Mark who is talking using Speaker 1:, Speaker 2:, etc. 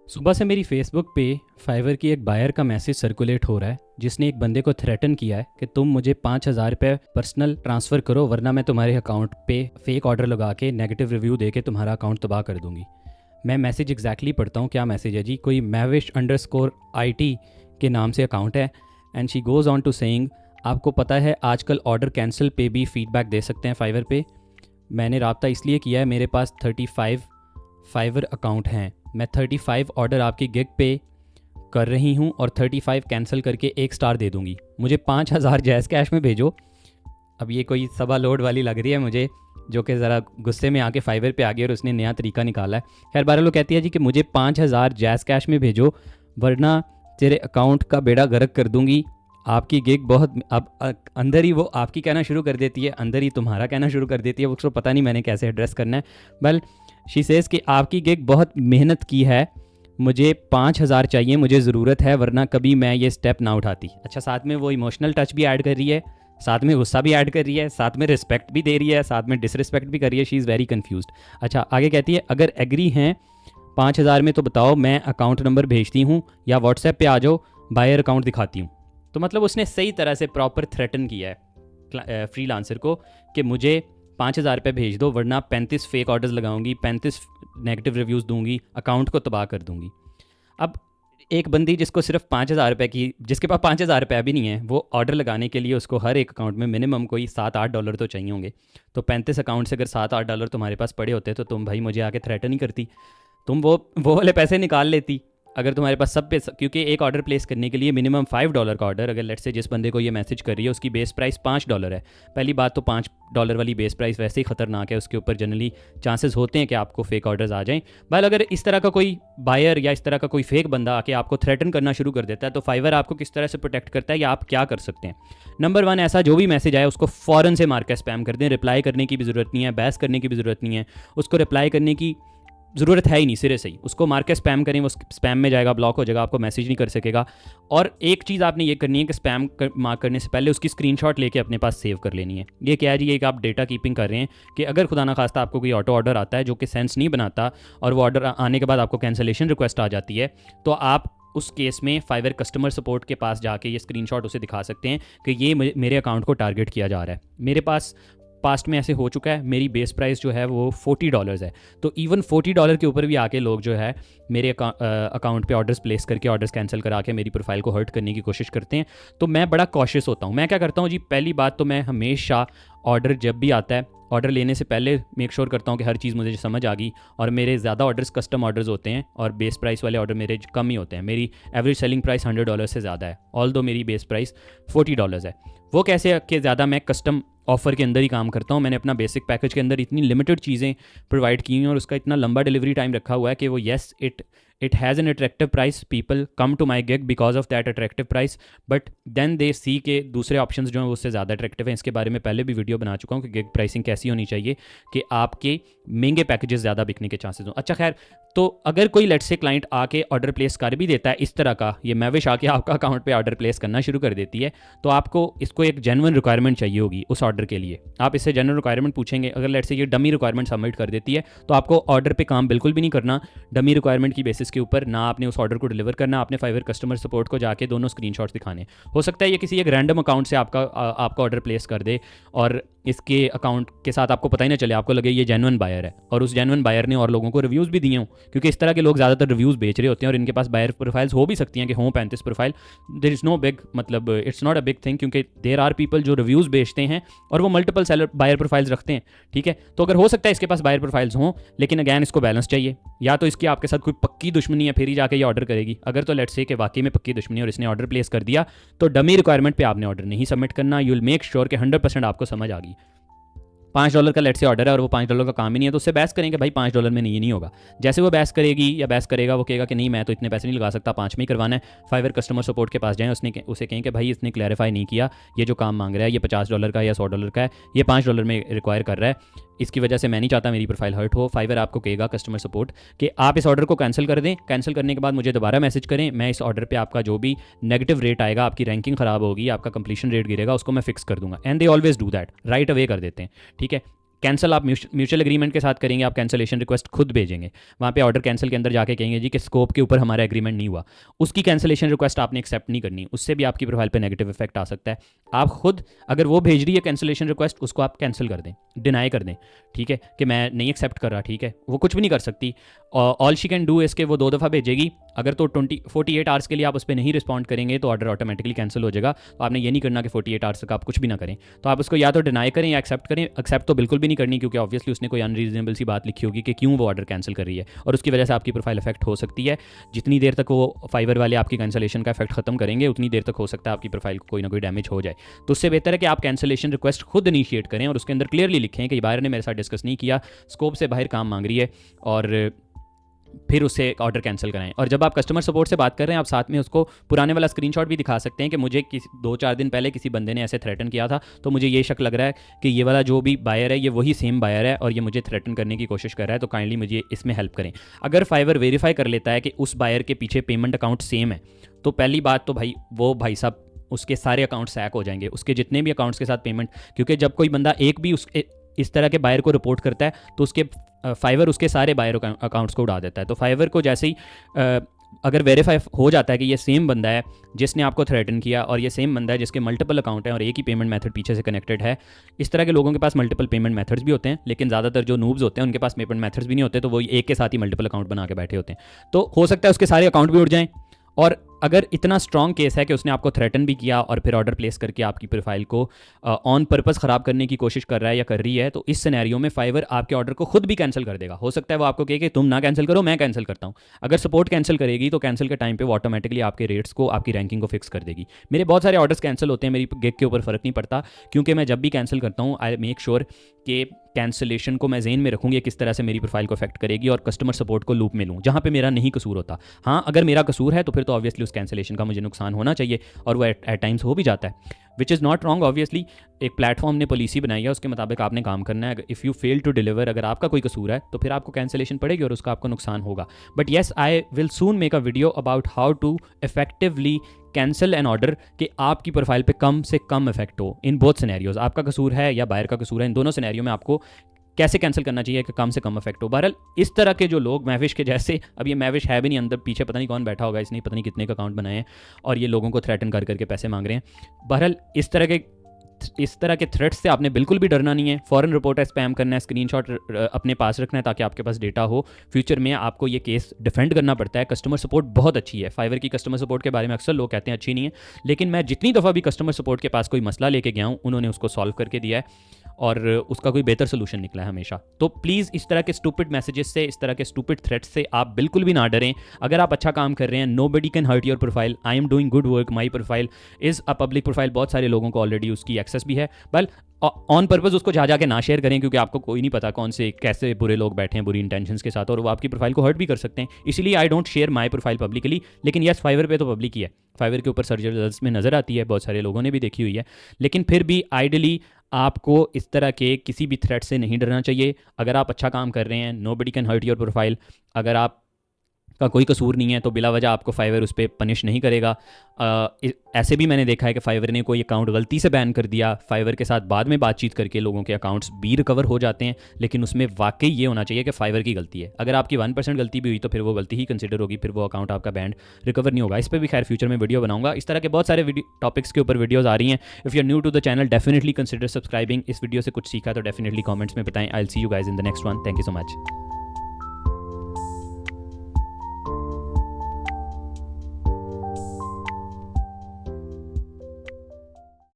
Speaker 1: सुबह से मेरी फेसबुक पे फाइवर की एक बायर का मैसेज सर्कुलेट हो रहा है जिसने एक बंदे को थ्रेटन किया है कि तुम मुझे 5,000 रुपये पर्सनल ट्रांसफ़र करो वरना मैं तुम्हारे अकाउंट पे फेक ऑर्डर लगा के नेगेटिव रिव्यू दे के तुम्हारा अकाउंट तबाह कर दूंगी। मैं मैसेज एग्जैक्टली पढ़ता हूँ। क्या मैसेज है जी? कोई मैविश_IT के नाम से अकाउंट है and she goes on to saying, आपको पता है आजकल ऑर्डर कैंसिल पे भी फीडबैक दे सकते हैं फाइवर पे। मैंने रब्ता इसलिए किया है, मेरे पास 35 फाइवर अकाउंट हैं। मैं 35 ऑर्डर आपकी गिग पे कर रही हूँ और 35 कैंसिल करके 1 स्टार दे दूँगी। मुझे 5,000 जैज़ कैश में भेजो। अब ये कोई सवा लोड वाली लग रही है मुझे, जो कि ज़रा गुस्से में आके फाइवर पे आ गई और उसने नया तरीका निकाला है। खैर बारह लोग कहती है जी कि मुझे 5,000 जैज़ कैश में भेजो वरना तेरे अकाउंट का बेड़ा गर्क कर दूँगी। आपकी गिग बहुत, अब अंदर ही वो आपकी कहना शुरू कर देती है, अंदर ही तुम्हारा कहना शुरू कर देती है। उसको पता नहीं मैंने कैसे एड्रेस करना है। बल शी सेज़ कि आपकी गिग बहुत मेहनत की है, मुझे 5,000 चाहिए, मुझे ज़रूरत है वरना कभी मैं ये स्टेप ना उठाती। अच्छा, साथ में वो इमोशनल टच भी ऐड कर रही है, साथ में गुस्सा भी ऐड कर रही है, साथ में रिस्पेक्ट भी दे रही है, साथ में डिसरिस्पेक्ट भी कर रही है। She is very confused. अच्छा, आगे कहती है अगर एग्री हैं 5,000 में तो बताओ, मैं अकाउंट नंबर भेजती हूँ या व्हाट्सएप पे आ जाओ, बायर अकाउंट दिखाती हूँ। तो मतलब उसने सही तरह से प्रॉपर थ्रेटन किया है फ्रीलांसर को कि मुझे 5,000 रुपये भेज दो वरना 35 फेक ऑर्डर्स लगाऊंगी, 35 नेगेटिव रिव्यूज़ दूंगी, अकाउंट को तबाह कर दूंगी। अब एक बंदी जिसको सिर्फ 5,000 रुपये की, जिसके पास 5,000 रुपये भी नहीं है, वो ऑर्डर लगाने के लिए उसको हर एक अकाउंट में मिनिमम कोई $7-8 तो चाहिए होंगे। तो 35 अकाउंट से अगर $7-8 तुम्हारे पास पड़े होते तो तुम भाई मुझे आके थ्रेटन नहीं करती, तुम वो वाले पैसे निकाल लेती। अगर तुम्हारे पास सब पे, क्योंकि एक ऑर्डर प्लेस करने के लिए मिनिमम $5 का ऑर्डर, अगर लेट्स से जिस बंदे को ये मैसेज कर रही है उसकी बेस प्राइस $5 है। पहली बात तो $5 वाली बेस प्राइस वैसे ही ख़तरनाक है, उसके ऊपर जनरली चांसेस होते हैं कि आपको फेक ऑर्डर्स आ जाएं। बल अगर इस तरह का कोई बायर या इस तरह का कोई फेक बंदा आके आपको थ्रेटन करना शुरू कर देता है तो फाइवर आपको किस तरह से प्रोटेक्ट करता है या आप क्या कर सकते हैं? नंबर 1, ऐसा जो भी मैसेज आए उसको फ़ौरन से मार के स्पैम कर दें। रिप्लाई करने की भी ज़रूरत नहीं है, बहस करने की भी ज़रूरत नहीं है, उसको रिप्लाई करने की ज़रूरत है ही नहीं, सिरे से ही उसको मार के स्पैम करें, वो स्पैम में जाएगा, ब्लॉक हो जाएगा, आपको मैसेज नहीं कर सकेगा। और एक चीज़ आपने ये करनी है कि स्पैम मार्क करने से पहले उसकी स्क्रीनशॉट लेके अपने पास सेव कर लेनी है। ये क्या है जी? ये कि आप डेटा कीपिंग कर रहे हैं कि अगर खुदा ना खास्ता आपको कोई ऑटो ऑर्डर आता है जो कि सेंस नहीं बनाता और वो ऑर्डर आने के बाद आपको कैंसिलेशन रिक्वेस्ट आ जाती है, तो आप उस केस में फाइवर कस्टमर सपोर्ट के पास जाके ये स्क्रीनशॉट उसे दिखा सकते हैं कि ये मेरे अकाउंट को टारगेट किया जा रहा है। मेरे पास पास्ट में ऐसे हो चुका है, मेरी बेस प्राइस जो है वो $40 है, तो इवन $40 के ऊपर भी आके लोग जो है मेरे अकाउंट पे ऑर्डर्स प्लेस करके ऑर्डर्स कैंसिल करा के मेरी प्रोफाइल को हर्ट करने की कोशिश करते हैं। तो मैं बड़ा कॉशियस होता हूँ। मैं क्या करता हूँ जी, पहली बात तो मैं हमेशा ऑर्डर जब भी आता है, ऑर्डर लेने से पहले मेक श्योर करता हूँ कि हर चीज़ मुझे समझ आ गई। और मेरे ज़्यादा ऑर्डर्स कस्टम ऑर्डर्स होते हैं और बेस प्राइस वाले ऑर्डर मेरे कम ही होते हैं। मेरी एवरेज सेलिंग प्राइस $100 से ज़्यादा है, ऑल दो मेरी बेस प्राइस $40 है। वो कैसे कि ज़्यादा मैं कस्टम ऑफ़र के अंदर ही काम करता हूँ। मैंने अपना बेसिक पैकेज के अंदर इतनी लिमिटेड चीज़ें प्रोवाइड की हैं और उसका इतना लंबा डिलीवरी टाइम रखा हुआ है कि वो yes it has an attractive price, people come to my gig because of that attractive price, but then they see के दूसरे ऑप्शंस जो हैं उससे ज़्यादा अट्रैक्टिव हैं। इसके बारे में पहले भी वीडियो बना चुका हूँ कि गिग प्राइसिंग कैसी होनी चाहिए कि आपके महंगे पैकेजेस ज़्यादा बिकने के चांसेस हों। अच्छा खैर, तो अगर कोई लेट्स से क्लाइंट आके ऑर्डर प्लेस कर भी देता है इस तरह का, ये मैविश आके आपका अकाउंट पे ऑर्डर प्लेस करना शुरू कर देती है, तो आपको इसको एक जेन्युइन रिक्वायरमेंट चाहिए होगी उस ऑर्डर के लिए। आप इससे जेन्युइन रिक्वायरमेंट पूछेंगे। अगर लेट्स से ये डमी रिक्वायरमेंट सबमिट कर देती है तो आपको ऑर्डर पे काम बिल्कुल भी नहीं करना डमी रिक्वायरमेंट की बेसिस के ऊपर। ना आपने उस ऑर्डर को डिलीवर करना, आपने फाइवर कस्टमर सपोर्ट को जाके दोनों स्क्रीनशॉट्स दिखाने। हो सकता है ये किसी एक रैंडम अकाउंट से आपका ऑर्डर प्लेस कर दे और इसके अकाउंट के साथ आपको पता ही ना चले, आपको लगे ये जेन्युइन बायर है और उस जेन्युइन बायर ने और लोगों को रिव्यूज़ भी दिए हों, क्योंकि इस तरह के लोग ज़्यादातर रिव्यूज़ बेच रहे होते हैं और इनके पास बायर प्रोफाइल्स हो भी सकती हैं कि हों 35 profile. There is no big, मतलब it's not a big thing, क्योंकि देयर आर पीपल जो रिव्यूज़ बेचते हैं और वो मल्टीपल सेलर बायर प्रोफाइल्स रखते हैं। ठीक है, तो अगर हो सकता है इसके पास बायर प्रोफाइल्स हों, लेकिन अगैन इसको बैलेंस चाहिए। या तो इसकी आपके साथ कोई पक्की दुश्मनी है फिर ही जाके ये ऑर्डर करेगी। अगर तो लेट्स से कि वाकई में पक्की दुश्मनी और इसने ऑर्डर प्लेस कर दिया तो डमी रिक्वायरमेंट पे आपने ऑर्डर नहीं सबमिट करना। यू विल मेक श्योर कि 100% आपको समझ आ गई। $5 का लेट से ऑर्डर है और वो $5 का काम ही नहीं है, तो उससे बहस करेंगे भाई $5 में नहीं होगा। जैसे वो बहस करेगी या बहस करेगा, वो कहेगा कि नहीं मैं तो इतने पैसे नहीं लगा सकता, 5 में ही करवाना है। फाइवर कस्टमर सपोर्ट के पास जाएं, उसे कहें कि भाई इसने क्लैरिफाई नहीं किया, ये जो काम मांग रहा है ये $50 का या $100 का है, ये $5 में रिक्वायर कर रहा है, इसकी वजह से मैं नहीं चाहता मेरी प्रोफाइल हर्ट हो। फाइवर आपको कहेगा कस्टमर सपोर्ट कि आप इस ऑर्डर को कैंसिल कर दें, कैंसिल करने के बाद मुझे दोबारा मैसेज करें, मैं इस ऑर्डर पे आपका जो भी नेगेटिव रेट आएगा, आपकी रैंकिंग ख़राब होगी, आपका कंप्लीशन रेट गिरेगा, उसको मैं फिक्स कर दूंगा। And they always do that, right away कर देते हैं। ठीक है, कैंसिल आप म्यूचुअल एग्रीमेंट के साथ करेंगे, आप कैंसिलेशन रिक्वेस्ट खुद भेजेंगे, वहाँ पे ऑर्डर कैंसिल के अंदर जाके कहेंगे जी कि स्कोप के ऊपर हमारा एग्रीमेंट नहीं हुआ, उसकी कैंसिलेशन रिक्वेस्ट आपने एक्सेप्ट नहीं करनी, उससे भी आपकी प्रोफाइल पे नेगेटिव इफेक्ट आ सकता है। आप खुद अगर वो भेज रही है कैंसिलेशन रिक्वेस्ट, उसको आप कैंसिल कर दें, डिनाई कर दें, ठीक है, कि मैं नहीं एक्सेप्ट कर रहा, ठीक है, वो कुछ भी नहीं कर सकती। ऑल शी कैन डू इसके वो 2 दफ़ा भेजेगी, अगर तो 48 आवर्स के लिए आप उस पर नहीं रिस्पॉन्ड करेंगे तो ऑर्डर ऑटोमेटिकली कैंसिल हो जाएगा। तो आपने ये नहीं करना कि 48 आवर्स तक आप कुछ भी ना करें, तो आप उसको या तो डिनाई करें या एक्सेप्ट करें। एक्सेप्ट तो बिल्कुल भी नहीं करनी, क्योंकि ऑब्वियसली उसने कोई अनरीजनेबल सी बात लिखी होगी कि क्यों वो ऑर्डर कैंसिल कर रही है, और उसकी वजह से आपकी प्रोफाइल इफेक्ट हो सकती है। जितनी देर तक वो फाइवर वाले आपकी कैंसिलेशन का इफेक्ट खत्म करेंगे, उतनी देर तक हो सकता है आपकी प्रोफाइल को कोई ना कोई डैमेज हो जाए। तो उससे बेहतर है कि आप कैंसिलेशन रिक्वेस्ट खुद इनिशिएट करें और उसके अंदर क्लियरली लिखें कि बायर ने मेरे साथ डिस्कस नहीं किया, स्कोप से बाहर काम मांग रही है, और फिर उससे ऑर्डर कैंसिल कराएं। और जब आप कस्टमर सपोर्ट से बात कर रहे हैं, आप साथ में उसको पुराने वाला स्क्रीनशॉट भी दिखा सकते हैं कि मुझे 2-4 दिन पहले किसी बंदे ने ऐसे थ्रेटन किया था, तो मुझे ये शक लग रहा है कि ये वाला जो भी बायर है ये वही सेम बायर है और ये मुझे थ्रेटन करने की कोशिश कर रहा है, तो काइंडली मुझे इसमें हेल्प करें। अगर फाइवर वेरीफाई कर लेता है कि उस बायर के पीछे पेमेंट अकाउंट सेम है, तो पहली बात तो भाई साहब उसके सारे अकाउंट्स हैक हो जाएंगे, उसके जितने भी अकाउंट्स के साथ पेमेंट, क्योंकि जब कोई बंदा एक भी इस तरह के बायर को रिपोर्ट करता है तो उसके फाइवर उसके सारे बायर अकाउंट्स को उड़ा देता है। तो फाइवर को जैसे ही अगर वेरीफाई हो जाता है कि ये सेम बंदा है जिसने आपको थ्रेटन किया और ये सेम बंदा है जिसके मल्टीपल अकाउंट हैं और एक ही पेमेंट मेथड पीछे से कनेक्टेड है, इस तरह के लोगों के पास मल्टीपल पेमेंट मेथड्स भी होते हैं, लेकिन ज़्यादातर जो नूब्स होते हैं उनके पास पेमेंट मेथड्स भी नहीं होते, तो वो एक के साथ ही मल्टीपल अकाउंट बना के बैठे होते हैं। तो हो सकता है उसके सारे अकाउंट भी उड़ जाएँ, और अगर इतना स्ट्रॉन्ग केस है कि उसने आपको थ्रेटन भी किया और फिर ऑर्डर प्लेस करके आपकी प्रोफाइल को ऑन पर्पस ख़राब करने की कोशिश कर रहा है या कर रही है, तो इस सिनेरियो में फाइवर आपके ऑर्डर को खुद भी कैंसिल कर देगा। हो सकता है वो आपको कहे कि तुम ना कैंसिल करो, मैं कैंसिल करता हूँ। अगर सपोर्ट कैंसिल करेगी तो कैंसिल के टाइम पे वो ऑटोमेटिकली आपके रेट्स को, आपकी रैंकिंग को फिक्स कर देगी। मेरे बहुत सारे ऑर्डर्स कैंसिल होते हैं, मेरी गिग के ऊपर फ़र्क नहीं पड़ता, क्योंकि मैं जब भी कैंसिल करता हूँ आई मेक श्योर कि कैंसिलेशन को मैं जेन में रखूँगी किस तरह से मेरी प्रोफाइल को अफेक्ट करेगी, और कस्टमर सपोर्ट को लूप में लूँ जहाँ पे मेरा नहीं कसूर होता। हाँ, अगर मेरा कसूर है तो फिर तो ऑब्वियसली उस कैंसिलेशन का मुझे नुकसान होना चाहिए, और वो एट टाइम्स हो भी जाता है, which is not wrong. Obviously एक प्लेटफॉर्म ने पॉलिसी बनाई है, उसके मुताबिक आपने काम करना है। If you fail to deliver, अगर आपका कोई कसूर है तो फिर आपको कैंसिलेशन पड़ेगी और उसका आपको नुकसान होगा। But yes, I will soon make a video about how to effectively cancel an order कि आपकी प्रोफाइल पे कम से कम इफेक्ट हो इन बोथ सिनेरियोज। आपका कसूर है या बायर का कसूर है, इन दोनों सिनेरियो में आपको कैसे कैंसिल करना चाहिए कि कम से कम इफेक्ट हो। बहरहाल इस तरह के जो लोग महविश के जैसे, अब ये महविश है भी नहीं, अंदर पीछे पता नहीं कौन बैठा होगा, इसने पता नहीं कितने का अकाउंट बनाए हैं और ये लोगों को थ्रेटन कर करके पैसे मांग रहे हैं। बहरहाल इस तरह के थ्रेट्स से आपने बिल्कुल भी डरना नहीं है। फॉरेन रिपोर्ट है, स्पैम करना है, स्क्रीनशॉट अपने पास रखना है ताकि आपके पास डेटा हो। फ्यूचर में आपको ये केस डिफेंड करना पड़ता है। कस्टमर सपोर्ट बहुत अच्छी है। फाइवर की कस्टमर सपोर्ट के बारे में अक्सर लोग कहते हैं अच्छी नहीं है, लेकिन मैं जितनी दफ़ा भी कस्टमर सपोर्ट के पास कोई मसला लेके गया हूँ, उन्होंने उसको सॉल्व करके दिया है और उसका कोई बेहतर सोल्यूशन निकला है हमेशा। तो प्लीज़ इस तरह के स्टूपिड मैसेजेस से, इस तरह के स्टूपिड थ्रेट्स से आप बिल्कुल भी ना डरें। अगर आप अच्छा काम कर रहे हैं, nobody can hurt your profile. I am doing good work, my profile is a public profile. बहुत सारे लोगों को ऑलरेडी उसकी एक्सेस भी है, बल ऑन पर्पज़ उसको जा के ना शेयर करें, क्योंकि आपको कोई नहीं पता कौन से कैसे बुरे लोग बैठे हैं बुरी इंटेंशंस के साथ, और वो आपकी प्रोफाइल को हर्ट भी कर सकते हैं। इसीलिए I don't share my profile publicly. लेकिन यस, फाइवर पे तो पब्लिक ही है, फाइवर के ऊपर सर्च रिजल्ट्स में नज़र आती है, बहुत सारे लोगों ने भी देखी हुई है। लेकिन फिर भी आइडली आपको इस तरह के किसी भी थ्रेट से नहीं डरना चाहिए। अगर आप अच्छा काम कर रहे हैं, nobody can hurt your profile. अगर आप का कोई कसूर नहीं है तो बिला वजह आपको फाइवर उस पर पनिश नहीं करेगा। ऐसे भी मैंने देखा है कि फाइवर ने कोई अकाउंट गलती से बैन कर दिया, फाइवर के साथ बाद में बातचीत करके लोगों के अकाउंट्स भी रिकवर हो जाते हैं, लेकिन उसमें वाकई ये होना चाहिए कि फाइवर की गलती है। अगर आपकी 1% गलती भी हुई तो फिर वो गलती ही कंसिडर होगी, फिर वो अकाउंट आपका बैंड रिकवर नहीं होगा। इस पर भी खैर फ्यूचर में वीडियो बनाऊंगा। इस तरह के बहुत सारे टॉपिक्स के ऊपर वीडियोज़ आ रही हैं। If you are new to the channel, definitely consider subscribing. इस वीडियो से कुछ सीखा तो डेफिनेटली कॉमेंट्स में बताएं। I will see you guys in the next one. Thank you so much.